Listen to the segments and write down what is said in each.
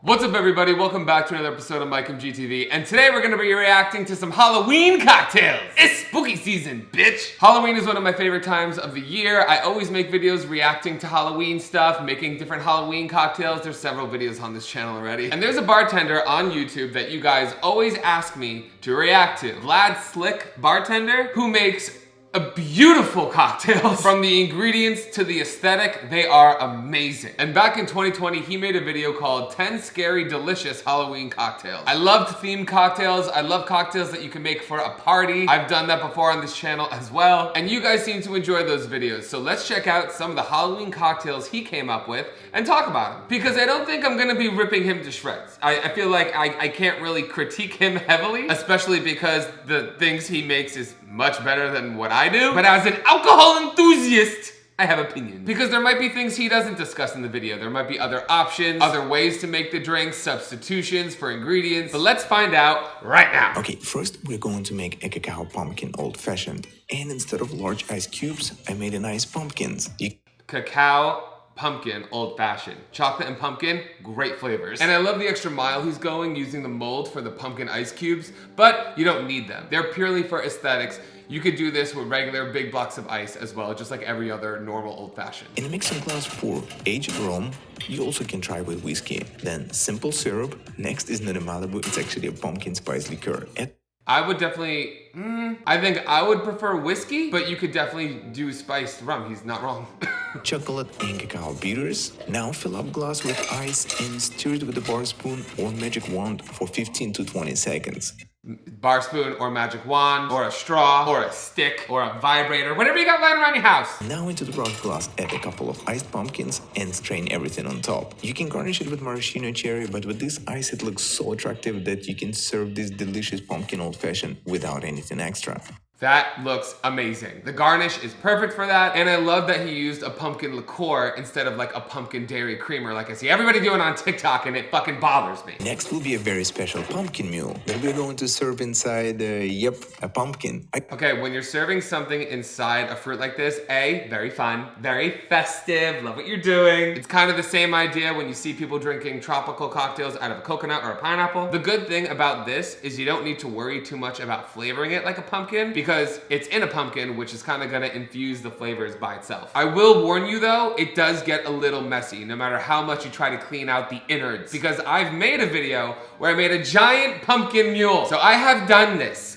What's up everybody, welcome back to another episode of MikeMGTV, and today we're going to be reacting to some Halloween cocktails! It's spooky season, bitch! Halloween is one of my favorite times of the year. I always make videos reacting to Halloween stuff, making different Halloween cocktails. There's several videos on this channel already. And there's a bartender on YouTube that you guys always ask me to react to. Vlad SlickBartender, who makes a beautiful cocktail. From the ingredients to the aesthetic, they are amazing. And back in 2020, he made a video called 10 Scary Delicious Halloween Cocktails. I loved themed cocktails. I love cocktails that you can make for a party. I've done that before on this channel as well. And you guys seem to enjoy those videos. So let's check out some of the Halloween cocktails he came up with and talk about them. Because I don't think I'm gonna be ripping him to shreds. I feel like I can't really critique him heavily, especially because the things he makes is much better than what I do. But as an alcohol enthusiast, I have opinions. Because there might be things he doesn't discuss in the video. There might be other options, other ways to make the drinks, substitutions for ingredients. But let's find out right now. Okay, first we're going to make a cacao pumpkin old-fashioned. And instead of large ice cubes, I made an ice pumpkins. Cacao pumpkin old-fashioned. Chocolate and pumpkin, great flavors. And I love the extra mile he's going using the mold for the pumpkin ice cubes, but you don't need them. They're purely for aesthetics. You could do this with regular big blocks of ice as well, just like every other normal old-fashioned. In a mixing glass, pour aged rum. You also can try with whiskey. Then simple syrup. Next is not a Malibu, it's actually a pumpkin spice liqueur. I would definitely, I think I would prefer whiskey, but you could definitely do spiced rum. He's not wrong. Chocolate and cacao bitters. Now fill up glass with ice and stir it with a bar spoon or magic wand for 15 to 20 seconds. Bar spoon or magic wand or a straw or a stick or a vibrator, whatever you got lying around your house. Now into the brown glass add a couple of iced pumpkins and strain everything on top. You can garnish it with maraschino cherry, but with this ice it looks so attractive that you can serve this delicious pumpkin old-fashioned without anything extra. That looks amazing. The garnish is perfect for that, and I love that he used a pumpkin liqueur instead of like a pumpkin dairy creamer like I see everybody doing on TikTok, and it fucking bothers me. Next will be a very special pumpkin mule that we're going to serve inside, a pumpkin. Okay, when you're serving something inside a fruit like this, very fun, very festive, love what you're doing. It's kind of the same idea when you see people drinking tropical cocktails out of a coconut or a pineapple. The good thing about this is you don't need to worry too much about flavoring it like a pumpkin, because it's in a pumpkin, which is kind of gonna infuse the flavors by itself. I will warn you though, it does get a little messy no matter how much you try to clean out the innards, because I've made a video where I made a giant pumpkin mule. So I have done this.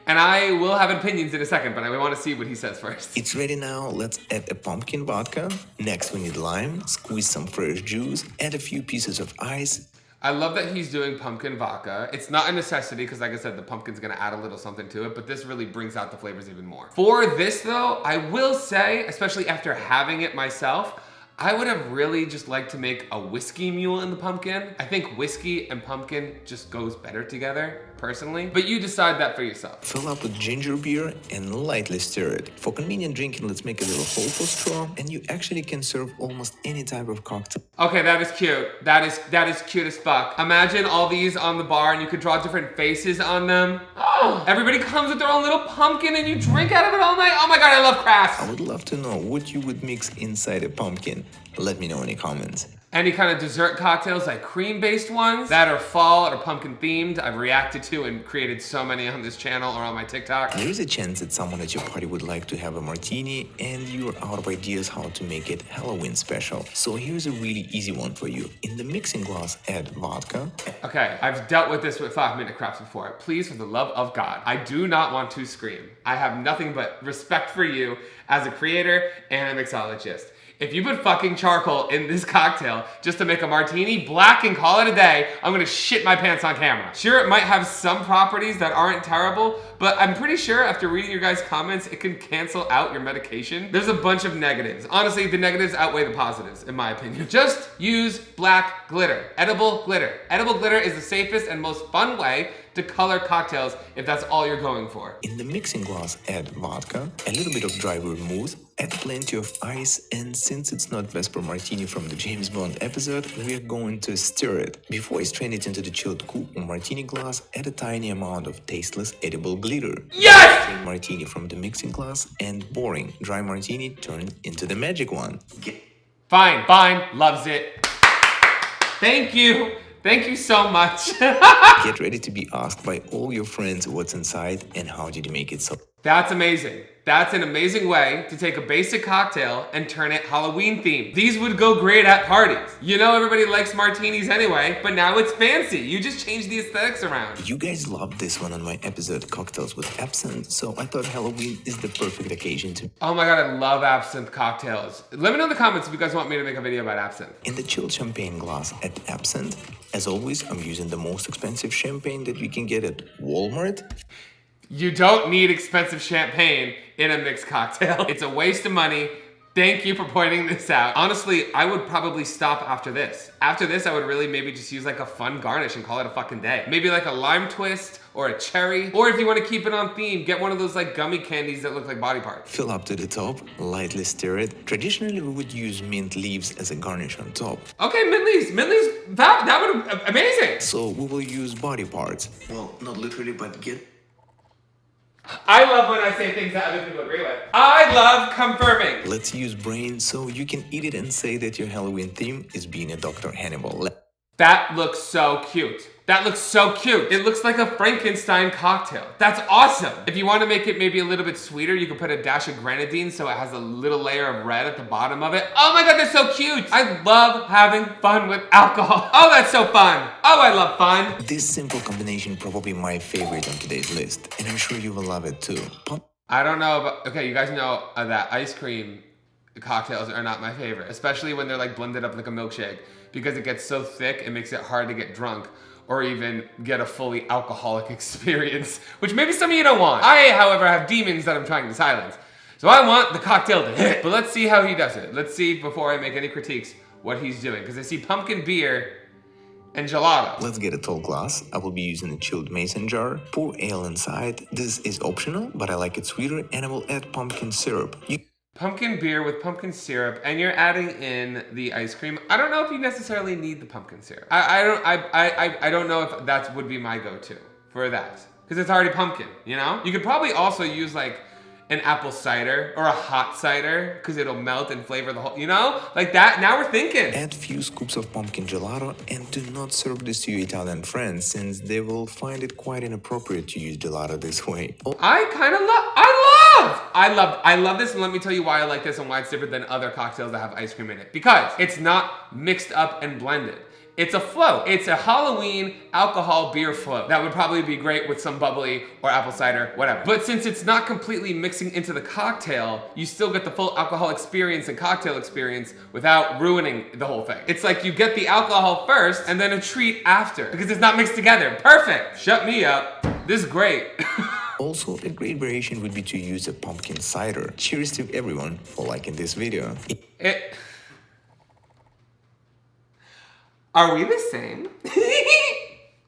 And I will have opinions in a second, but I want to see what he says first. It's ready now. Let's add a pumpkin vodka. Next we need lime, squeeze some fresh juice, add a few pieces of ice. I love that he's doing pumpkin vodka. It's not a necessity because like I said, the pumpkin's gonna add a little something to it, but this really brings out the flavors even more. For this though, I will say, especially after having it myself, I would have really just liked to make a whiskey mule in the pumpkin. I think whiskey and pumpkin just goes better together, personally. But you decide that for yourself. Fill up with ginger beer and lightly stir it. For convenient drinking, let's make a little hole for straw, and you actually can serve almost any type of cocktail. Okay, that is cute. That is cute as fuck. Imagine all these on the bar and you could draw different faces on them. Oh, everybody comes with their own little pumpkin and you drink out of it all night. Oh my God, I love crafts. I would love to know what you would mix inside a pumpkin. Let me know in the comments. Any kind of dessert cocktails, like cream-based ones that are fall or pumpkin themed, I've reacted to and created so many on this channel or on my TikTok. There is a chance that someone at your party would like to have a martini and you're out of ideas how to make it Halloween special. So here's a really easy one for you. In the mixing glass, add vodka. Okay, I've dealt with this with 5-minute crafts before. Please, for the love of God, I do not want to scream. I have nothing but respect for you as a creator and a mixologist. If you put fucking charcoal in this cocktail just to make a martini black and call it a day, I'm gonna shit my pants on camera. Sure, it might have some properties that aren't terrible, but I'm pretty sure after reading your guys' comments, it can cancel out your medication. There's a bunch of negatives. Honestly, the negatives outweigh the positives, in my opinion. Just use black glitter, edible glitter. Edible glitter is the safest and most fun way to color cocktails if that's all you're going for. In the mixing glass, add vodka, a little bit of dry vermouth, add plenty of ice, and since it's not Vesper Martini from the James Bond episode, we're going to stir it. Before I strain it into the chilled coupe or martini glass, add a tiny amount of tasteless edible glitter. Yes! Strain martini from the mixing glass, and boring dry martini turn into the magic one. Fine, loves it. Thank you. Thank you so much. Get ready to be asked by all your friends what's inside and how did you make it so. That's amazing. That's an amazing way to take a basic cocktail and turn it Halloween themed. These would go great at parties. You know everybody likes martinis anyway, but now it's fancy. You just change the aesthetics around. You guys loved this one on my episode Cocktails with Absinthe, so I thought Halloween is the perfect occasion to. Oh my god, I love absinthe cocktails. Let me know in the comments if you guys want me to make a video about absinthe. In the chilled champagne glass at Absinthe, as always, I'm using the most expensive champagne that we can get at Walmart. You don't need expensive champagne in a mixed cocktail. It's a waste of money. Thank you for pointing this out. Honestly, I would probably stop after this. After this, I would really maybe just use like a fun garnish and call it a fucking day. Maybe like a lime twist or a cherry. Or if you want to keep it on theme, get one of those like gummy candies that look like body parts. Fill up to the top, lightly stir it. Traditionally, we would use mint leaves as a garnish on top. Okay, mint leaves, that would be amazing. So we will use body parts. Well, not literally, but get. I love when I say things that other people agree with. I love confirming. Let's use brain so you can eat it and say that your Halloween theme is being a Dr. Hannibal. That looks so cute. That looks so cute. It looks like a Frankenstein cocktail. That's awesome. If you want to make it maybe a little bit sweeter, you can put a dash of grenadine so it has a little layer of red at the bottom of it. Oh my god, that's so cute. I love having fun with alcohol. Oh, that's so fun. Oh, I love fun. This simple combination probably my favorite on today's list, and I'm sure you will love it too. I don't know, but okay, you guys know that ice cream cocktails are not my favorite, especially when they're like blended up like a milkshake, because it gets so thick, it makes it hard to get drunk or even get a fully alcoholic experience, which maybe some of you don't want. I, however, have demons that I'm trying to silence. So I want the cocktail to hit. But let's see how he does it. Let's see, before I make any critiques, what he's doing. Because I see pumpkin beer and gelato. Let's get a tall glass. I will be using a chilled mason jar. Pour ale inside. This is optional, but I like it sweeter, and I will add pumpkin syrup. Pumpkin beer with pumpkin syrup, and you're adding in the ice cream. I don't know if you necessarily need the pumpkin syrup. I don't know if that would be my go-to for that, because it's already pumpkin, you know? You could probably also use like an apple cider or a hot cider, because it'll melt and flavor the whole, you know? Like that, now we're thinking. Add few scoops of pumpkin gelato, and do not serve this to your Italian friends, since they will find it quite inappropriate to use gelato this way. I love this, and let me tell you why I like this and why it's different than other cocktails that have ice cream in it. Because it's not mixed up and blended. It's a float. It's a Halloween alcohol beer float. That would probably be great with some bubbly or apple cider, whatever. But since it's not completely mixing into the cocktail, you still get the full alcohol experience and cocktail experience without ruining the whole thing. It's like you get the alcohol first and then a treat after, because it's not mixed together. Perfect. Shut me up. This is great. Also, a great variation would be to use a pumpkin cider. Cheers to everyone for liking this video. Are we the same?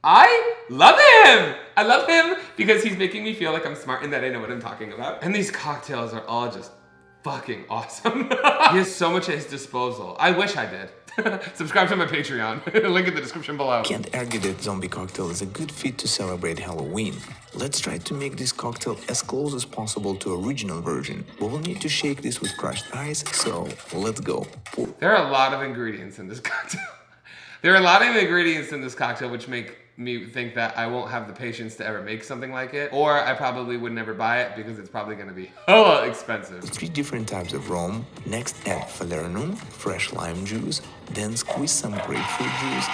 I love him! I love him because he's making me feel like I'm smart and that I know what I'm talking about. And these cocktails are all just fucking awesome. He has so much at his disposal. I wish I did. Subscribe to my Patreon. Link in the description below. Can't argue that zombie cocktail is a good fit to celebrate Halloween. Let's try to make this cocktail as close as possible to original version. We will need to shake this with crushed ice, so let's go. There are a lot of ingredients in this cocktail. There are a lot of ingredients in this cocktail which make me think that I won't have the patience to ever make something like it, or I probably would never buy it because it's probably gonna be hella expensive. 3 different types of rum. Next, add falernum, fresh lime juice, then squeeze some grapefruit juice,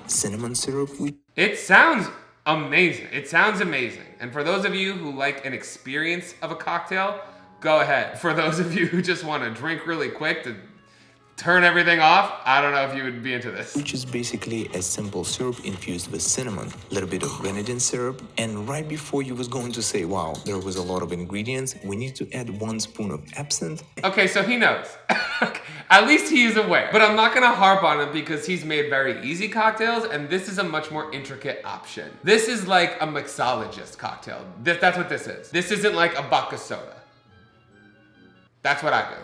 cinnamon syrup. It sounds amazing. It sounds amazing. And for those of you who like an experience of a cocktail, go ahead. For those of you who just want to drink really quick to turn everything off, I don't know if you would be into this. Which is basically a simple syrup infused with cinnamon, a little bit of grenadine syrup, and right before you was going to say, wow, there was a lot of ingredients, we need to add 1 spoon of absinthe. Okay, so he knows. At least he is aware. But I'm not gonna harp on him because he's made very easy cocktails, and this is a much more intricate option. This is like a mixologist cocktail. That's what this is. This isn't like a vodka soda. That's what I do.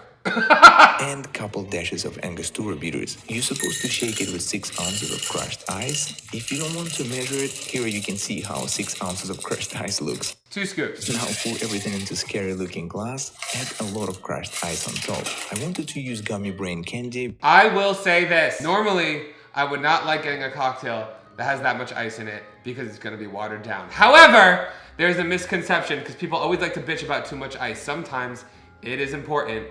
And couple dashes of Angostura bitters. You're supposed to shake it with 6 ounces of crushed ice. If you don't want to measure it, here you can see how 6 ounces of crushed ice looks. 2 scoops. Now pour everything into scary looking glass. Add a lot of crushed ice on top. I wanted to use gummy brain candy. I will say this. Normally, I would not like getting a cocktail that has that much ice in it because it's gonna be watered down. However, there's a misconception because people always like to bitch about too much ice. Sometimes it is important,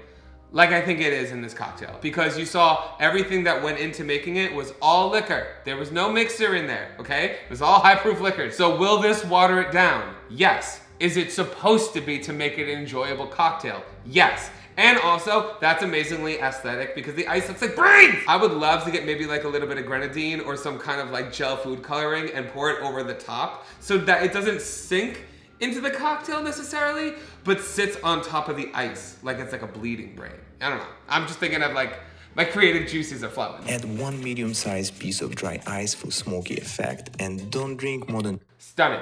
like I think it is in this cocktail, because you saw everything that went into making it was all liquor. There was no mixer in there, okay? It was all high proof liquor. So will this water it down? Yes. Is it supposed to be to make it an enjoyable cocktail? Yes. And also, that's amazingly aesthetic because the ice looks like brains! I would love to get maybe like a little bit of grenadine or some kind of like gel food coloring and pour it over the top so that it doesn't sink into the cocktail necessarily, but sits on top of the ice like it's like a bleeding brain. I don't know. I'm just thinking of like, my creative juices are flowing. Add 1 medium-sized piece of dry ice for smoky effect and don't drink more than... Stunning.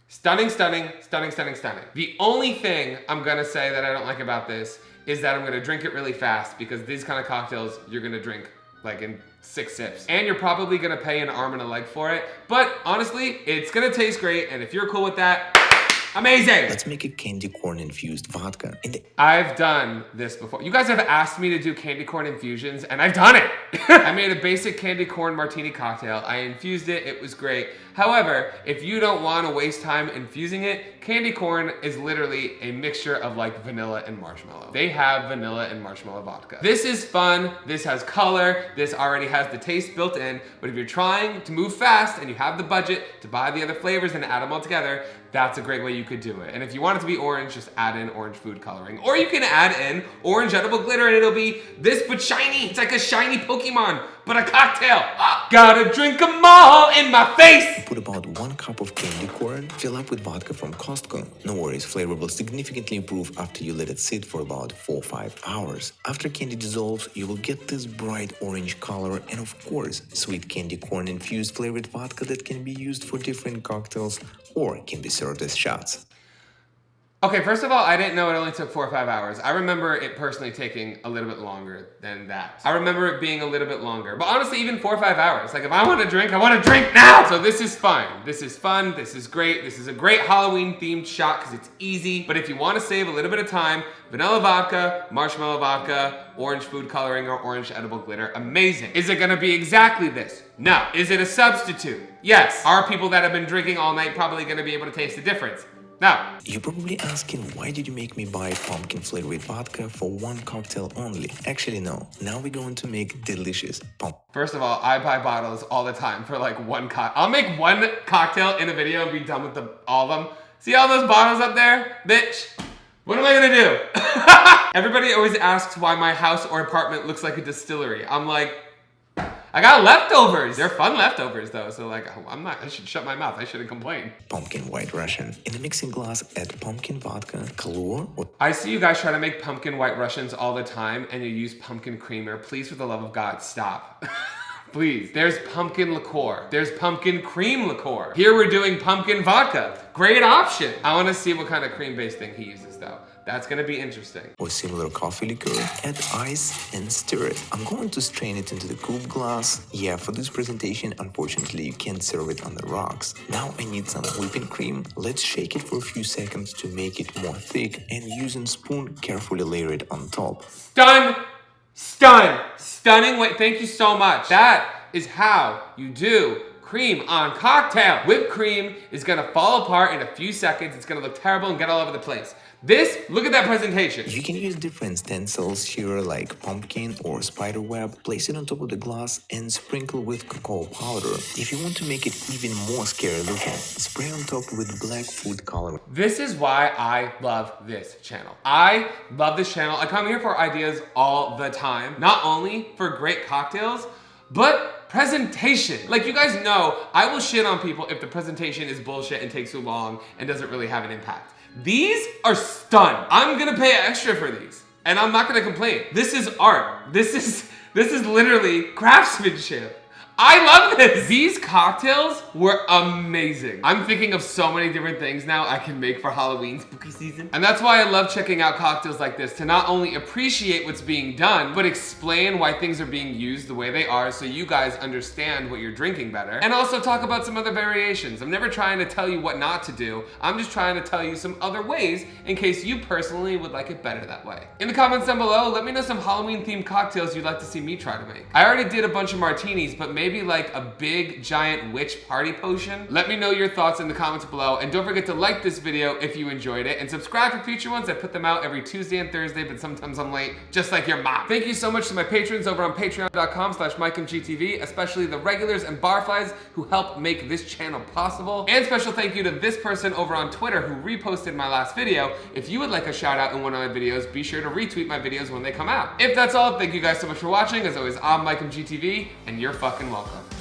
Stunning, stunning, stunning, stunning, stunning. The only thing I'm gonna say that I don't like about this is that I'm gonna drink it really fast because these kind of cocktails you're gonna drink like in 6 sips. And you're probably gonna pay an arm and a leg for it. But honestly, it's gonna taste great, and if you're cool with that, amazing! Let's make a candy corn infused vodka. I've done this before. You guys have asked me to do candy corn infusions, and I've done it! I made a basic candy corn martini cocktail. I infused it, it was great. However, if you don't want to waste time infusing it, candy corn is literally a mixture of like vanilla and marshmallow. They have vanilla and marshmallow vodka. This is fun, this has color, this already has the taste built in, but if you're trying to move fast and you have the budget to buy the other flavors and add them all together, that's a great way you could do it. And if you want it to be orange, just add in orange food coloring. Or you can add in orange edible glitter and it'll be this but shiny. It's like a shiny Pokemon, but a cocktail. Gotta drink them all in my face. Put about 1 cup of candy corn, fill up with vodka from Costco. No worries, flavor will significantly improve after you let it sit for about 4 or 5 hours. After candy dissolves, you will get this bright orange color and of course, sweet candy corn infused flavored vodka that can be used for different cocktails or can be served as shots. Okay, first of all, I didn't know it only took 4 or 5 hours. I remember it personally taking a little bit longer than that. I remember it being a little bit longer. But honestly, even 4 or 5 hours. Like if I want to drink, I want to drink now! So this is fine. This is fun. This is great. This is a great Halloween themed shot because it's easy. But if you want to save a little bit of time, vanilla vodka, marshmallow vodka, orange food coloring, or orange edible glitter, amazing. Is it going to be exactly this? No. Is it a substitute? Yes. Are people that have been drinking all night probably going to be able to taste the difference? No. You're probably asking, why did you make me buy pumpkin flavored vodka for 1 cocktail only? Actually, no. Now we're going to make delicious First of all, I buy bottles all the time for like 1 cocktail. I'll make 1 cocktail in a video and be done with all of them. See all those bottles up there? Bitch. What am I gonna do? Everybody always asks why my house or apartment looks like a distillery. I'm like, I got leftovers. They're fun leftovers though, so like, I should shut my mouth. I shouldn't complain. Pumpkin White Russian. In a mixing glass, add pumpkin vodka, color, or... I see you guys try to make pumpkin White Russians all the time and you use pumpkin creamer. Please, for the love of God, stop. Please. There's pumpkin liqueur. There's pumpkin cream liqueur. Here we're doing pumpkin vodka. Great option. I want to see what kind of cream-based thing he uses though. That's gonna be interesting. Or similar coffee liqueur, add ice and stir it. I'm going to strain it into the coupe glass. Yeah, for this presentation, unfortunately, you can't serve it on the rocks. Now I need some whipping cream. Let's shake it for a few seconds to make it more thick and using spoon, carefully layer it on top. Stun! Stun! Stunning, wait, thank you so much. That is how you do cream on cocktail. Whipped cream is gonna fall apart in a few seconds. It's gonna look terrible and get all over the place. This, look at that presentation. You can use different stencils here like pumpkin or spider web. Place it on top of the glass and sprinkle with cacao powder. If you want to make it even more scary looking, spray on top with black food coloring. This is why I love this channel. I love this channel. I come here for ideas all the time. Not only for great cocktails, but presentation. Like you guys know, I will shit on people if the presentation is bullshit and takes too long and doesn't really have an impact. These are stun. I'm gonna pay extra for these, and I'm not gonna complain. This is art. This is literally craftsmanship. I love this. These cocktails were amazing. I'm thinking of so many different things now I can make for Halloween spooky season. And that's why I love checking out cocktails like this, to not only appreciate what's being done, but explain why things are being used the way they are so you guys understand what you're drinking better. And also talk about some other variations. I'm never trying to tell you what not to do. I'm just trying to tell you some other ways in case you personally would like it better that way. In the comments down below, let me know some Halloween themed cocktails you'd like to see me try to make. I already did a bunch of martinis, but maybe maybe like a big giant witch party potion? Let me know your thoughts in the comments below, and don't forget to like this video if you enjoyed it, and subscribe for future ones. I put them out every Tuesday and Thursday, but sometimes I'm late, just like your mom. Thank you so much to my patrons over on patreon.com/MikeMGTV, especially the regulars and barflies who help make this channel possible. And special thank you to this person over on Twitter who reposted my last video. If you would like a shout out in one of my videos, be sure to retweet my videos when they come out. If that's all, thank you guys so much for watching. As always, I'm MikeMGTV, and you're fucking welcome.